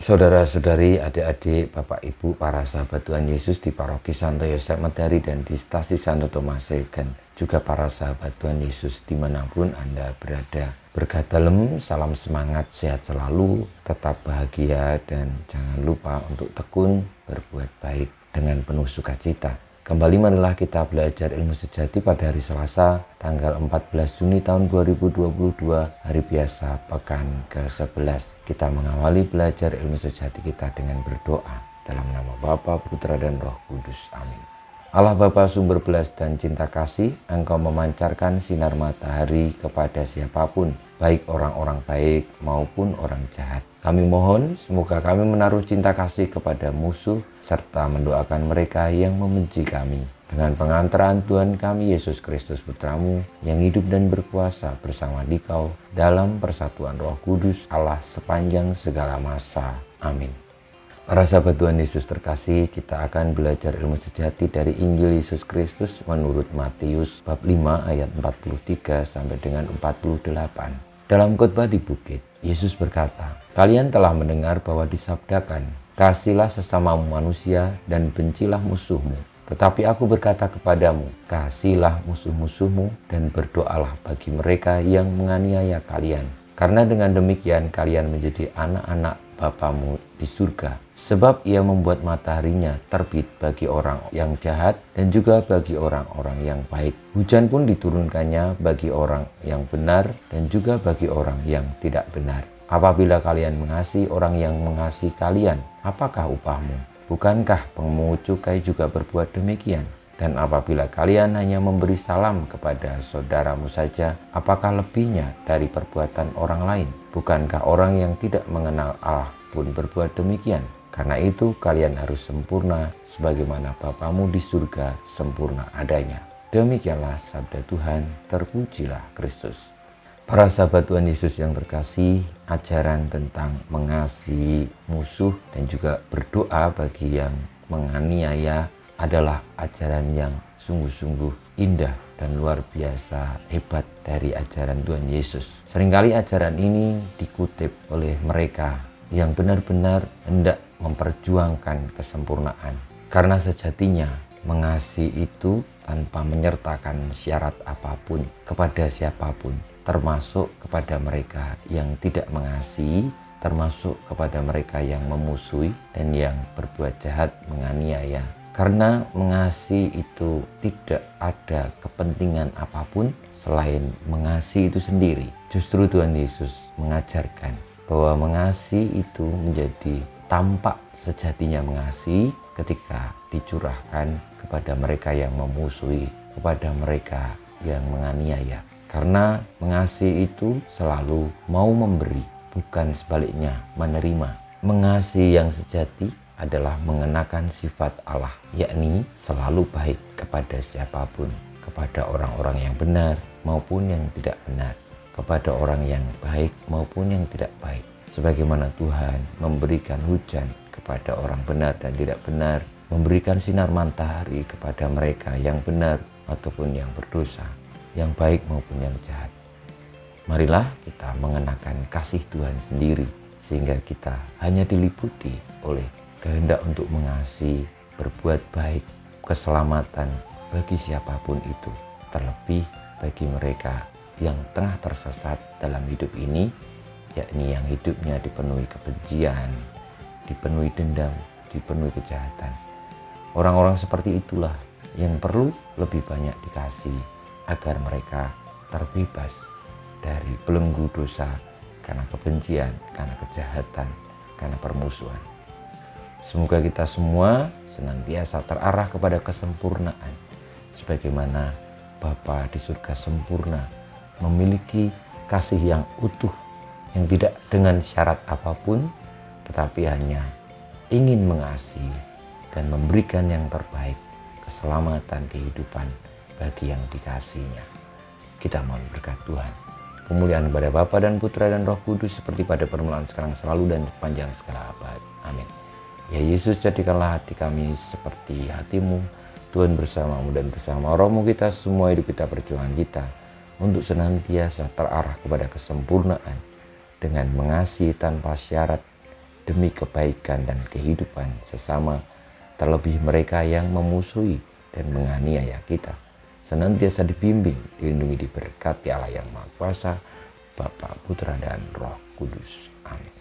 Saudara-saudari, adik-adik, Bapak Ibu, para sahabat Tuhan Yesus di Paroki Santo Yosef Medari dan di Stasi Santo Thomas dan juga para sahabat Tuhan Yesus dimanapun Anda berada. Berkat dalam, salam semangat, sehat selalu, tetap bahagia, dan jangan lupa untuk tekun berbuat baik dengan penuh sukacita. Kembali marilah kita belajar ilmu sejati pada hari Selasa, tanggal 14 Juni tahun 2022, hari biasa, pekan ke-11. Kita mengawali belajar ilmu sejati kita dengan berdoa. Dalam nama Bapa, Putra, dan Roh Kudus. Amin. Allah Bapa sumber belas dan cinta kasih, Engkau memancarkan sinar matahari kepada siapapun, baik orang-orang baik maupun orang jahat. Kami mohon semoga kami menaruh cinta kasih kepada musuh serta mendoakan mereka yang membenci kami. Dengan pengantaran Tuhan kami Yesus Kristus Putramu yang hidup dan berkuasa bersama Dikau dalam persatuan Roh Kudus Allah sepanjang segala masa. Amin. Para sahabat Tuhan Yesus terkasih, kita akan belajar ilmu sejati dari Injil Yesus Kristus menurut Matius bab 5 ayat 43 sampai dengan 48. Dalam khotbah di bukit, Yesus berkata, "Kalian telah mendengar bahwa disabdakan, kasihlah sesamamu manusia dan bencilah musuhmu. Tetapi aku berkata kepadamu, kasihilah musuh-musuhmu dan berdoalah bagi mereka yang menganiaya kalian. Karena dengan demikian kalian menjadi anak-anak Bapamu di surga. Sebab ia membuat mataharinya terbit bagi orang yang jahat dan juga bagi orang-orang yang baik. Hujan pun diturunkannya bagi orang yang benar dan juga bagi orang yang tidak benar. Apabila kalian mengasihi orang yang mengasihi kalian, apakah upahmu? Bukankah pengungut cukai juga berbuat demikian? Dan apabila kalian hanya memberi salam kepada saudaramu saja, apakah lebihnya dari perbuatan orang lain? Bukankah orang yang tidak mengenal Allah pun berbuat demikian? Karena itu kalian harus sempurna sebagaimana Bapamu di surga sempurna adanya." Demikianlah sabda Tuhan, terpujilah Kristus. Para sahabat Tuhan Yesus yang terkasih, ajaran tentang mengasihi musuh dan juga berdoa bagi yang menganiaya adalah ajaran yang sungguh-sungguh indah dan luar biasa hebat dari ajaran Tuhan Yesus. Seringkali ajaran ini dikutip oleh mereka yang benar-benar hendak memperjuangkan kesempurnaan. Karena sejatinya mengasihi itu tanpa menyertakan syarat apapun kepada siapapun, termasuk kepada mereka yang tidak mengasihi, termasuk kepada mereka yang memusuhi dan yang berbuat jahat menganiaya. Karena mengasihi itu tidak ada kepentingan apapun selain mengasihi itu sendiri. Justru Tuhan Yesus mengajarkan bahwa mengasihi itu menjadi tampak sejatinya mengasihi ketika dicurahkan kepada mereka yang memusuhi, kepada mereka yang menganiaya. Karena mengasihi itu selalu mau memberi, bukan sebaliknya menerima. Mengasihi yang sejati adalah mengenakan sifat Allah, yakni selalu baik kepada siapapun, kepada orang-orang yang benar maupun yang tidak benar, kepada orang yang baik maupun yang tidak baik. Sebagaimana Tuhan memberikan hujan kepada orang benar dan tidak benar, memberikan sinar matahari kepada mereka yang benar ataupun yang berdosa, yang baik maupun yang jahat. Marilah kita mengenakan kasih Tuhan sendiri, sehingga kita hanya diliputi oleh kehendak untuk mengasihi, berbuat baik, keselamatan bagi siapapun itu, terlebih bagi mereka yang tengah tersesat dalam hidup ini, yakni yang hidupnya dipenuhi kebencian, dipenuhi dendam, dipenuhi kejahatan. Orang-orang seperti itulah yang perlu lebih banyak dikasihi agar mereka terbebas dari belenggu dosa karena kebencian, karena kejahatan, karena permusuhan. Semoga kita semua senantiasa terarah kepada kesempurnaan, sebagaimana Bapa di surga sempurna, memiliki kasih yang utuh, yang tidak dengan syarat apapun, tetapi hanya ingin mengasihi dan memberikan yang terbaik, keselamatan, kehidupan bagi yang dikasihinya. Kita mohon berkat Tuhan. Kemuliaan kepada Bapa dan Putra dan Roh Kudus seperti pada permulaan, sekarang, selalu, dan sepanjang segala abad. Amin. Ya Yesus, jadikanlah hati kami seperti hati-Mu. Tuhan bersamamu dan bersama rohmu kita semua hidup kita, perjuangan kita untuk senantiasa terarah kepada kesempurnaan dengan mengasihi tanpa syarat, demi kebaikan dan kehidupan sesama, terlebih mereka yang memusuhi dan menganiaya kita, senantiasa dibimbing, dilindungi, diberkati Allah yang Maha Kuasa, Bapa, Putra, dan Roh Kudus. Amin.